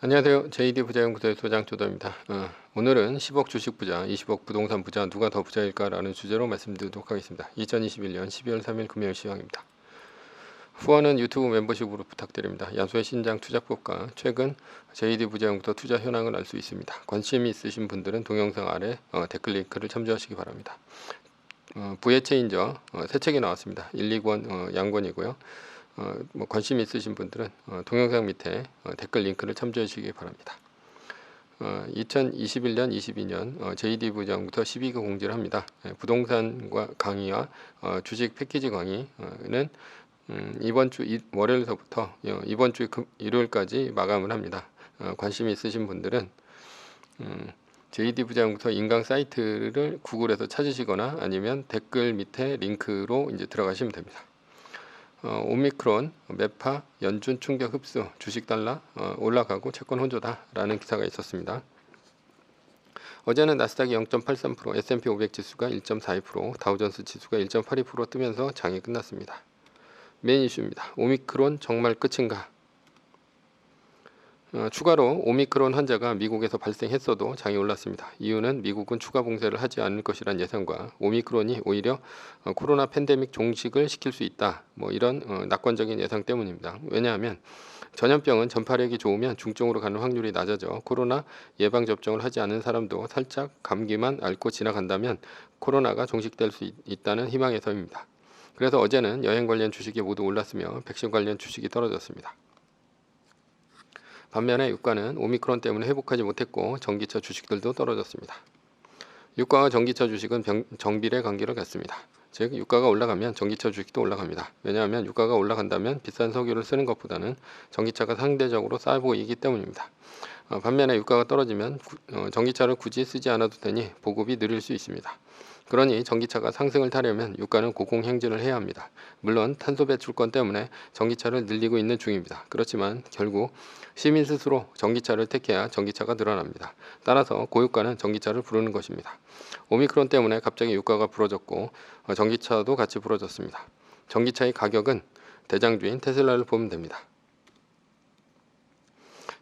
안녕하세요. JD 부자연구소의 소장 조도입니다. 오늘은 10억 주식 부자, 20억 부동산 부자 누가 더 부자일까라는 주제로 말씀드리도록 하겠습니다. 2021년 12월 3일 금요일 시황입니다. 후원은 유튜브 멤버십으로 부탁드립니다. 야수의 신장 투자법과 최근 JD 부자연구소 투자 현황을 알 수 있습니다. 관심이 있으신 분들은 동영상 아래 댓글 링크를 참조하시기 바랍니다. 부의 체인저 새 책이 나왔습니다. 1, 2권 양권이고요. 관심 있으신 분들은 동영상 밑에 댓글 링크를 참조해 주시기 바랍니다. 2021년 22년 JD 부자연구소 12기 공지를 합니다. 부동산과 강의와 주식 패키지 강의는 이번 주 월요일서부터 이번 주 일요일까지 마감을 합니다. 관심이 있으신 분들은 JD 부자연구소 인강 사이트를 구글에서 찾으시거나 아니면 댓글 밑에 링크로 이제 들어가시면 됩니다. 오미크론, 매파, 연준 충격 흡수, 주식 달러 올라가고 채권 혼조다라는 기사가 있었습니다. 어제는 나스닥이 0.83%, S&P 500 지수가 1.42%, 다우존스 지수가 1.82% 뜨면서 장이 끝났습니다. 메인 이슈입니다. 오미크론 정말 끝인가? 추가로 오미크론 환자가 미국에서 발생했어도 장이 올랐습니다. 이유는 미국은 추가 봉쇄를 하지 않을 것이란 예상과 오미크론이 오히려 코로나 팬데믹 종식을 시킬 수 있다. 이런 낙관적인 예상 때문입니다. 왜냐하면 전염병은 전파력이 좋으면 중증으로 가는 확률이 낮아져 코로나 예방접종을 하지 않은 사람도 살짝 감기만 앓고 지나간다면 코로나가 종식될 수 있다는 희망에서입니다. 그래서 어제는 여행 관련 주식이 모두 올랐으며 백신 관련 주식이 떨어졌습니다. 반면에 유가는 오미크론 때문에 회복하지 못했고 전기차 주식들도 떨어졌습니다. 유가와 전기차 주식은 정비례 관계를 갖습니다. 즉 유가가 올라가면 전기차 주식도 올라갑니다. 왜냐하면 유가가 올라간다면 비싼 석유를 쓰는 것보다는 전기차가 상대적으로 싸 보이기 때문입니다. 반면에 유가가 떨어지면 전기차를 굳이 쓰지 않아도 되니 보급이 느릴 수 있습니다. 그러니 전기차가 상승을 타려면 유가는 고공행진을 해야 합니다. 물론 탄소 배출권 때문에 전기차를 늘리고 있는 중입니다. 그렇지만 결국 시민 스스로 전기차를 택해야 전기차가 늘어납니다. 따라서 고유가는 전기차를 부르는 것입니다. 오미크론 때문에 갑자기 유가가 부러졌고 전기차도 같이 부러졌습니다. 전기차의 가격은 대장주인 테슬라를 보면 됩니다.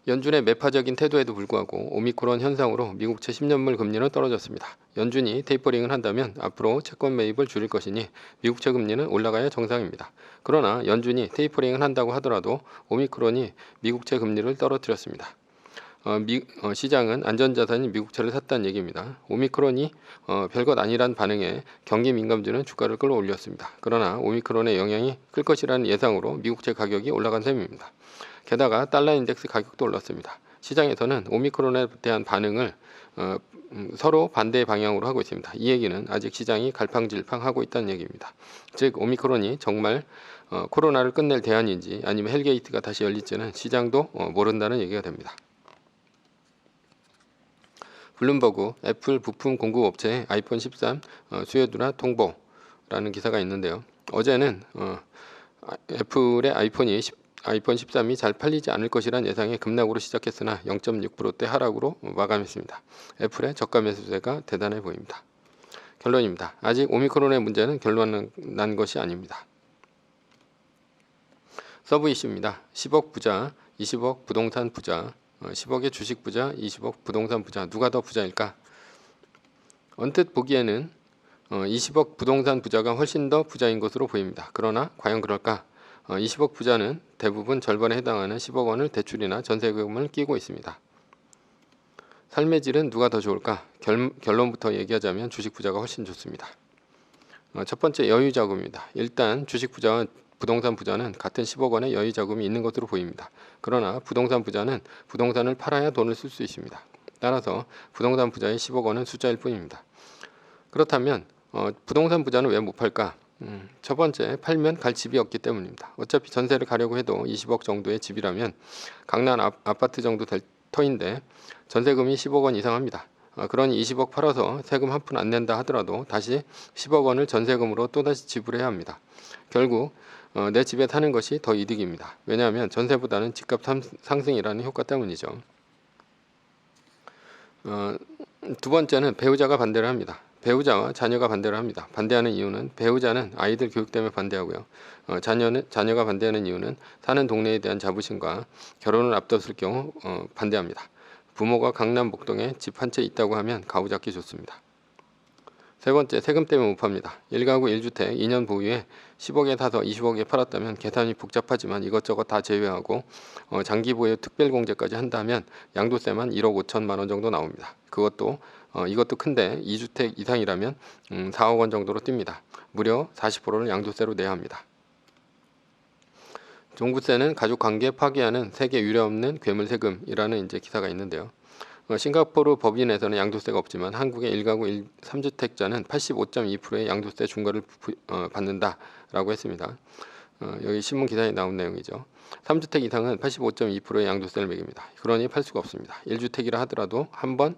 연준의 매파적인 태도에도 불구하고 오미크론 현상으로 미국채 10년물 금리는 떨어졌습니다. 연준이 테이퍼링을 한다면 앞으로 채권 매입을 줄일 것이니 미국채 금리는 올라가야 정상입니다. 그러나 연준이 테이퍼링을 한다고 하더라도 오미크론이 미국채 금리를 떨어뜨렸습니다. 시장은 안전자산인 미국채를 샀다는 얘기입니다. 오미크론이 별것 아니란 반응에 경기 민감주는 주가를 끌어올렸습니다. 그러나 오미크론의 영향이 클 것이라는 예상으로 미국채 가격이 올라간 셈입니다. 게다가 달러 인덱스 가격도 올랐습니다. 시장에서는 오미크론에 대한 반응을 서로 반대의 방향으로 하고 있습니다. 이 얘기는 아직 시장이 갈팡질팡하고 있다는 얘기입니다. 즉 오미크론이 정말 코로나를 끝낼 대안인지 아니면 헬게이트가 다시 열릴지는 시장도 모른다는 얘기가 됩니다. 블룸버그 애플 부품 공급업체의 아이폰 13 수요 둔화 통보라는 기사가 있는데요. 어제는 애플의 아이폰 13이 잘 팔리지 않을 것이란 예상에 급락으로 시작했으나 0.6%대 하락으로 마감했습니다. 애플의 저가 매수세가 대단해 보입니다. 결론입니다. 아직 오미크론의 문제는 결론 난 것이 아닙니다. 서브 이슈입니다. 10억 부자, 20억 부동산 부자, 10억의 주식 부자, 20억 부동산 부자 누가 더 부자일까? 언뜻 보기에는 20억 부동산 부자가 훨씬 더 부자인 것으로 보입니다. 그러나 과연 그럴까? 20억 부자는 대부분 절반에 해당하는 10억 원을 대출이나 전세금을 끼고 있습니다. 삶의 질은 누가 더 좋을까? 결론부터 얘기하자면 주식 부자가 훨씬 좋습니다. 첫 번째 여유 자금입니다. 일단 주식 부자와 부동산 부자는 같은 10억 원의 여유 자금이 있는 것으로 보입니다. 그러나 부동산 부자는 부동산을 팔아야 돈을 쓸 수 있습니다. 따라서 부동산 부자의 10억 원은 숫자일 뿐입니다. 그렇다면 부동산 부자는 왜 못 팔까? 첫 번째, 팔면 갈 집이 없기 때문입니다. 어차피 전세를 가려고 해도 20억 정도의 집이라면 강남 아파트 정도 될 터인데 전세금이 10억 원 이상 합니다. 그러니 20억 팔아서 세금 한 푼 안 낸다 하더라도 다시 10억 원을 전세금으로 또다시 지불해야 합니다. 결국 내 집에 사는 것이 더 이득입니다. 왜냐하면 전세보다는 집값 상승이라는 효과 때문이죠. 두 번째는 배우자가 반대를 합니다. 배우자와 자녀가 반대를 합니다. 반대하는 이유는 배우자는 아이들 교육 때문에 반대하고요. 자녀가 반대하는 이유는 사는 동네에 대한 자부심과 결혼을 앞뒀을 경우 반대합니다. 부모가 강남 목동에 집 한 채 있다고 하면 가부잡기 좋습니다. 세 번째, 세금 때문에 못 팝니다. 1가구 1주택 2년 보유에 10억에 사서 20억에 팔았다면 계산이 복잡하지만 이것저것 다 제외하고 장기 보유 특별공제까지 한다면 양도세만 1억 5천만 원 정도 나옵니다. 이것도 큰데 2주택 이상이라면 4억 원 정도로 뜁니다. 무려 40%를 양도세로 내야 합니다. 종부세는 가족관계 파괴하는 세계 유례없는 괴물세금이라는 이제 기사가 있는데요. 싱가포르 법인에서는 양도세가 없지만 한국의 1가구 3주택자는 85.2%의 양도세 중과를 받는다라고 했습니다. 여기 신문 기사에 나온 내용이죠. 3주택 이상은 85.2%의 양도세를 매깁니다. 그러니 팔 수가 없습니다. 1주택이라 하더라도 한 번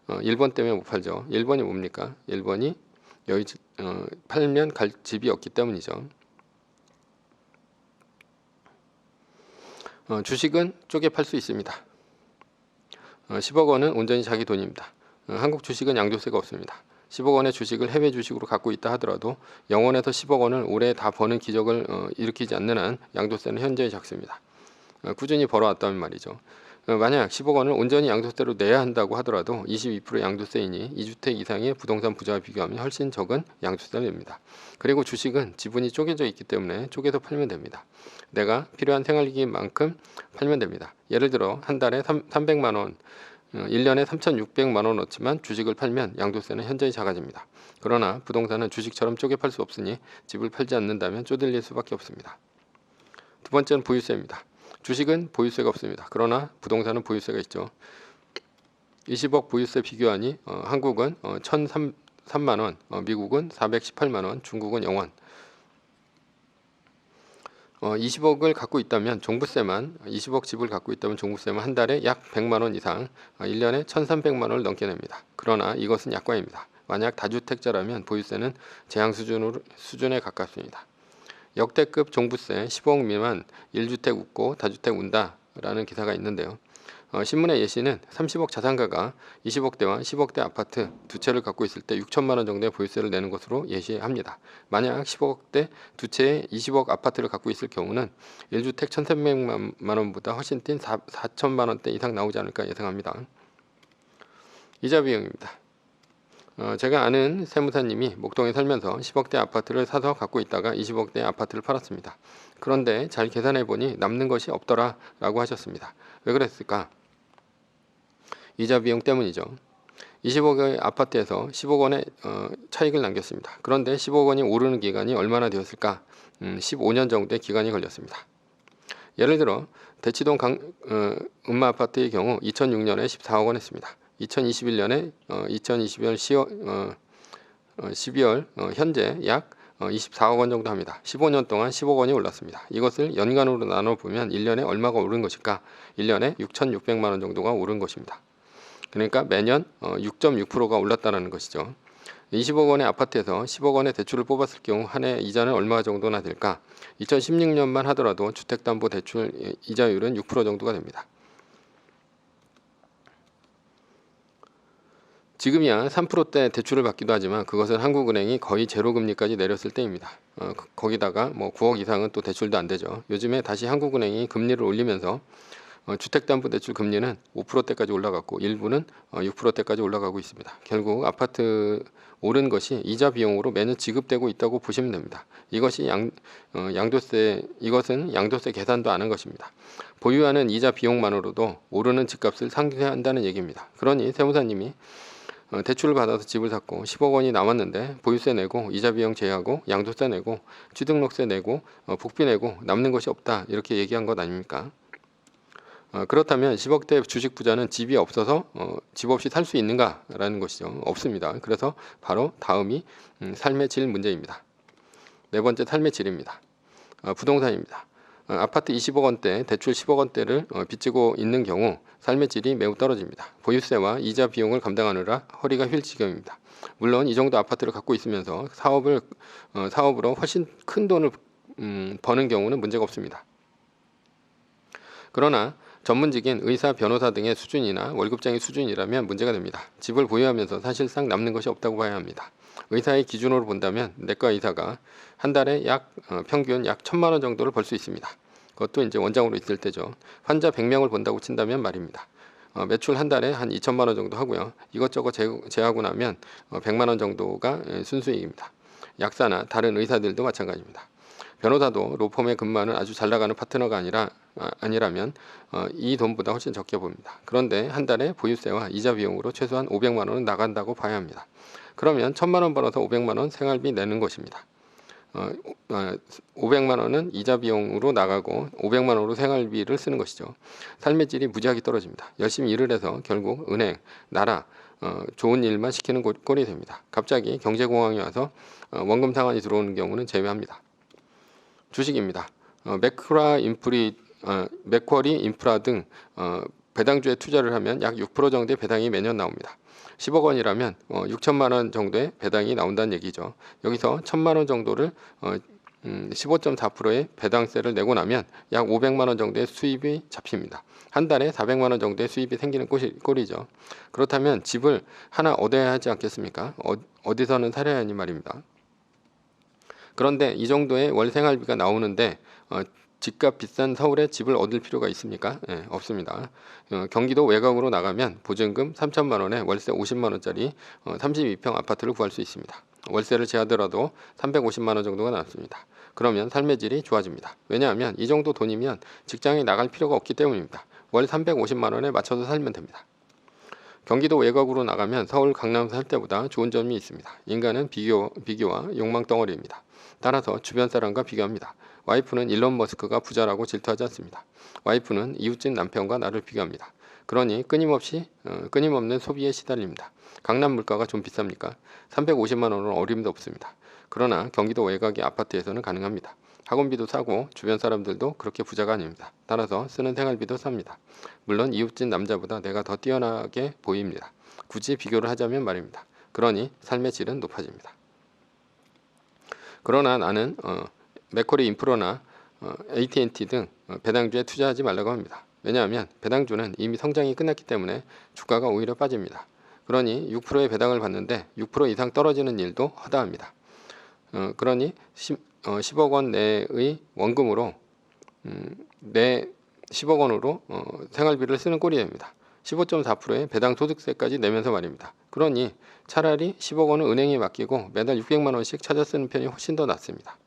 1번 때문에 못 팔죠. 1번이 뭡니까? 1번이 여기 팔면 갈 집이 없기 때문이죠. 주식은 쪼개 팔 수 있습니다. 10억 원은 온전히 자기 돈입니다. 한국 주식은 양도세가 없습니다. 10억 원의 주식을 해외 주식으로 갖고 있다 하더라도 영원에서 10억 원을 올해 다 버는 기적을 일으키지 않는 한 양도세는 현저히 작습니다. 꾸준히 벌어왔다면 말이죠. 만약 10억 원을 온전히 양도세로 내야 한다고 하더라도 22% 양도세이니 2주택 이상의 부동산 부자와 비교하면 훨씬 적은 양도세를 냅니다. 그리고 주식은 지분이 쪼개져 있기 때문에 쪼개서 팔면 됩니다. 내가 필요한 생활기기만큼 팔면 됩니다. 예를 들어 한 달에 300만 원, 1년에 3,600만 원 넣지만 주식을 팔면 양도세는 현저히 작아집니다. 그러나 부동산은 주식처럼 쪼개 팔 수 없으니 집을 팔지 않는다면 쪼들릴 수밖에 없습니다. 두 번째는 보유세입니다. 주식은 보유세가 없습니다. 그러나 부동산은 보유세가 있죠. 20억 보유세 비교하니 한국은 1,003만 원, 미국은 418만 원, 중국은 0원. 20억을 갖고 있다면 종부세만 20억 집을 갖고 있다면 종부세만 한 달에 약 100만 원 이상 1년에 1,300만 원을 넘게 냅니다. 그러나 이것은 약관입니다. 만약 다주택자라면 보유세는 재앙 수준에 가깝습니다. 역대급 종부세 10억 미만 1주택 웃고 다주택 운다라는 기사가 있는데요. 신문의 예시는 30억 자산가가 20억대와 10억대 아파트 두 채를 갖고 있을 때 6천만 원 정도의 보유세를 내는 것으로 예시합니다. 만약 10억대 두 채의 20억 아파트를 갖고 있을 경우는 1주택 1,300만 원보다 훨씬 뛴 4천만 원대 이상 나오지 않을까 예상합니다. 이자 비용입니다. 제가 아는 세무사님이 목동에 살면서 10억대 아파트를 사서 갖고 있다가 20억대 아파트를 팔았습니다. 그런데 잘 계산해 보니 남는 것이 없더라 라고 하셨습니다. 왜 그랬을까? 이자 비용 때문이죠. 20억의 아파트에서 10억 원의 차익을 남겼습니다. 그런데 10억 원이 오르는 기간이 얼마나 되었을까? 15년 정도의 기간이 걸렸습니다. 예를 들어 대치동 음마아파트의 경우 2006년에 14억 원 했습니다. 2021년에 12월 현재 약 24억 원 정도 합니다. 15년 동안 10억 원이 올랐습니다. 이것을 연간으로 나눠보면 1년에 얼마가 오른 것일까? 1년에 6,600만 원 정도가 오른 것입니다. 그러니까 매년 6.6%가 올랐다는 것이죠. 20억 원의 아파트에서 10억 원의 대출을 뽑았을 경우 한 해 이자는 얼마 정도나 될까? 2016년만 하더라도 주택담보대출 이자율은 6% 정도가 됩니다. 지금이야 3%대 대출을 받기도 하지만 그것은 한국은행이 거의 제로금리까지 내렸을 때입니다. 거기다가 뭐 9억 이상은 또 대출도 안 되죠. 요즘에 다시 한국은행이 금리를 올리면서 주택담보대출 금리는 5%대까지 올라갔고 일부는 6%대까지 올라가고 있습니다. 결국 아파트 오른 것이 이자 비용으로 매년 지급되고 있다고 보시면 됩니다. 이것은 양도세 계산도 안 한 것입니다. 보유하는 이자 비용만으로도 오르는 집값을 상쇄한다는 얘기입니다. 그러니 세무사님이 대출을 받아서 집을 샀고 10억 원이 남았는데 보유세 내고 이자 비용 제하고 양도세 내고 취득록세 내고 복비 내고 남는 것이 없다 이렇게 얘기한 것 아닙니까? 그렇다면 10억대 주식 부자는 집이 없어서 집 없이 살 수 있는가라는 것이죠. 없습니다. 그래서 바로 다음이 삶의 질 문제입니다. 네 번째 삶의 질입니다. 부동산입니다. 아파트 20억 원대, 대출 10억 원대를 빚지고 있는 경우 삶의 질이 매우 떨어집니다. 보유세와 이자 비용을 감당하느라 허리가 휠 지경입니다. 물론 이 정도 아파트를 갖고 있으면서 사업으로 훨씬 큰 돈을 버는 경우는 문제가 없습니다. 그러나 전문직인 의사, 변호사 등의 수준이나 월급장의 수준이라면 문제가 됩니다. 집을 보유하면서 사실상 남는 것이 없다고 봐야 합니다. 의사의 기준으로 본다면 내과 의사가 한 달에 평균 약 1,000만 원 정도를 벌 수 있습니다. 그것도 이제 원장으로 있을 때죠. 환자 100명을 본다고 친다면 말입니다. 매출 한 달에 한 2천만 원 정도 하고요. 이것저것 제하고 나면 100만 원 정도가 순수익입니다. 약사나 다른 의사들도 마찬가지입니다. 변호사도 로펌에 근무하는 아주 잘 나가는 파트너가 아니라면 이 돈보다 훨씬 적게 봅니다. 그런데 한 달에 보유세와 이자 비용으로 최소한 500만 원은 나간다고 봐야 합니다. 그러면 1,000만 원 벌어서 500만 원 생활비 내는 것입니다. 500만 원은 이자 비용으로 나가고 500만 원으로 생활비를 쓰는 것이죠. 삶의 질이 무지하게 떨어집니다. 열심히 일을 해서 결국 은행, 나라, 좋은 일만 시키는 꼴이 됩니다. 갑자기 경제공황이 와서 원금 상환이 들어오는 경우는 제외합니다. 주식입니다. 맥쿼리 인프라 등 배당주에 투자를 하면 약 6% 정도의 배당이 매년 나옵니다. 10억 원이라면 6천만 원 정도의 배당이 나온다는 얘기죠. 여기서 1,000만 원 정도를 15.4%의 배당세를 내고 나면 약 500만 원 정도의 수입이 잡힙니다. 한 달에 400만 원 정도의 수입이 생기는 꼴이죠. 그렇다면 집을 하나 얻어야 하지 않겠습니까? 어디서는 사려야 하니 말입니다. 그런데 이 정도의 월 생활비가 나오는데 집값 비싼 서울에 집을 얻을 필요가 있습니까? 네, 없습니다. 경기도 외곽으로 나가면 보증금 3천만 원에 월세 50만 원짜리 32평 아파트를 구할 수 있습니다. 월세를 제하더라도 350만 원 정도가 남습니다. 그러면 삶의 질이 좋아집니다. 왜냐하면 이 정도 돈이면 직장에 나갈 필요가 없기 때문입니다. 월 350만 원에 맞춰서 살면 됩니다. 경기도 외곽으로 나가면 서울, 강남 살 때보다 좋은 점이 있습니다. 인간은 비교와 욕망 덩어리입니다. 따라서 주변 사람과 비교합니다. 와이프는 일론 머스크가 부자라고 질투하지 않습니다. 와이프는 이웃집 남편과 나를 비교합니다. 그러니 끊임없는 소비에 시달립니다. 강남 물가가 좀 비쌉니까? 350만 원은 어림도 없습니다. 그러나 경기도 외곽의 아파트에서는 가능합니다. 학원비도 싸고 주변 사람들도 그렇게 부자가 아닙니다. 따라서 쓰는 생활비도 쌉니다. 물론 이웃집 남자보다 내가 더 뛰어나게 보입니다. 굳이 비교를 하자면 말입니다. 그러니 삶의 질은 높아집니다. 그러나 나는 맥쿼리 인프라나 AT&T 등 배당주에 투자하지 말라고 합니다. 왜냐하면 배당주는 이미 성장이 끝났기 때문에 주가가 오히려 빠집니다. 그러니 6%의 배당을 받는데 6% 이상 떨어지는 일도 허다합니다. 그러니 10억 원 내의 원금으로 10억 원으로 생활비를 쓰는 꼴이 됩니다. 15.4%의 배당 소득세까지 내면서 말입니다. 그러니 차라리 10억 원을 은행에 맡기고 매달 600만 원씩 찾아 쓰는 편이 훨씬 더 낫습니다.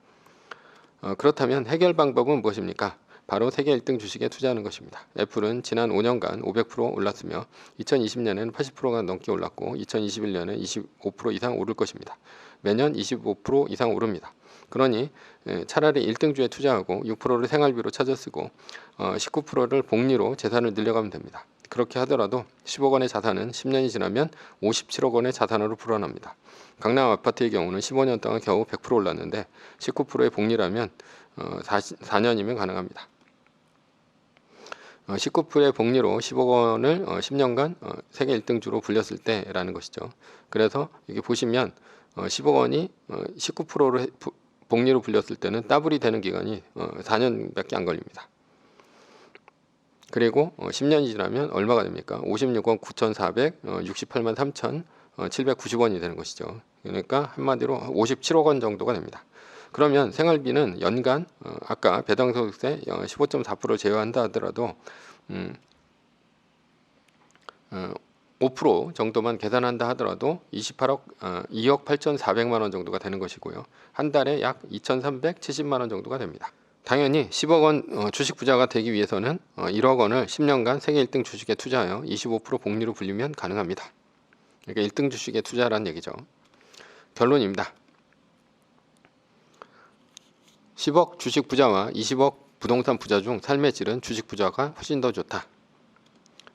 그렇다면 해결 방법은 무엇입니까? 바로 세계 1등 주식에 투자하는 것입니다. 애플은 지난 5년간 500% 올랐으며 2020년에는 80%가 넘게 올랐고 2021년에 25% 이상 오를 것입니다. 매년 25% 이상 오릅니다. 그러니 차라리 1등주에 투자하고 6%를 생활비로 찾아 쓰고 19%를 복리로 재산을 늘려가면 됩니다. 그렇게 하더라도 10억 원의 자산은 10년이 지나면 57억 원의 자산으로 불어납니다. 강남 아파트의 경우는 15년 동안 겨우 100% 올랐는데 19%의 복리라면 4년이면 가능합니다. 19%의 복리로 10억 원을 10년간 세계 1등주로 불렸을 때라는 것이죠. 그래서 여기 보시면 10억 원이 19%로 복리로 불렸을 때는 더블이 되는 기간이 4년밖에 안 걸립니다. 그리고 10년이 지나면 얼마가 됩니까? 56억 9,468만 3,790원이 되는 것이죠. 그러니까 한마디로 57억 원 정도가 됩니다. 그러면 생활비는 연간 아까 배당소득세 15.4% 제외한다 하더라도 5% 정도만 계산한다 하더라도 2억 8,400만 원 정도가 되는 것이고요. 한 달에 약 2,370만 원 정도가 됩니다. 당연히 10억 원 주식 부자가 되기 위해서는 1억 원을 10년간 세계 1등 주식에 투자하여 25% 복리로 불리면 가능합니다. 그러니까 1등 주식에 투자라는 얘기죠. 결론입니다. 10억 주식 부자와 20억 부동산 부자 중 삶의 질은 주식 부자가 훨씬 더 좋다.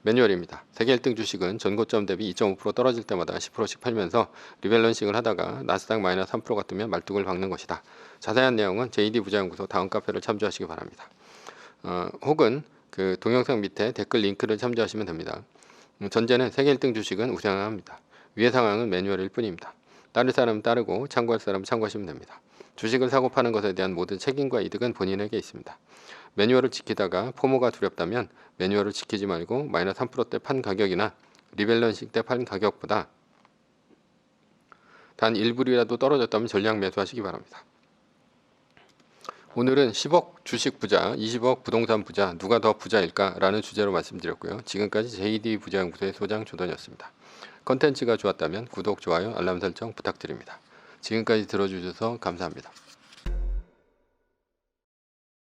매뉴얼입니다. 세계 1등 주식은 전고점 대비 2.5% 떨어질 때마다 10%씩 팔면서 리밸런싱을 하다가 나스닥 마이너스 3%가 뜨면 말뚝을 박는 것이다. 자세한 내용은 JD 부자연구소 다음 카페를 참조하시기 바랍니다. 혹은 그 동영상 밑에 댓글 링크를 참조하시면 됩니다. 전제는 세계 1등 주식은 우량합니다. 위의 상황은 매뉴얼일 뿐입니다. 따를 사람은 따르고 참고할 사람은 참고하시면 됩니다. 주식을 사고 파는 것에 대한 모든 책임과 이득은 본인에게 있습니다. 매뉴얼을 지키다가 포모가 두렵다면 매뉴얼을 지키지 말고 마이너스 3%대 판 가격이나 리밸런싱 때 판 가격보다 단 1불이라도 떨어졌다면 전량 매수하시기 바랍니다. 오늘은 10억 주식 부자, 20억 부동산 부자, 누가 더 부자일까? 라는 주제로 말씀드렸고요. 지금까지 JD 부자연구소의 소장 조던이었습니다. 컨텐츠가 좋았다면 구독, 좋아요, 알람 설정 부탁드립니다. 지금까지 들어주셔서 감사합니다.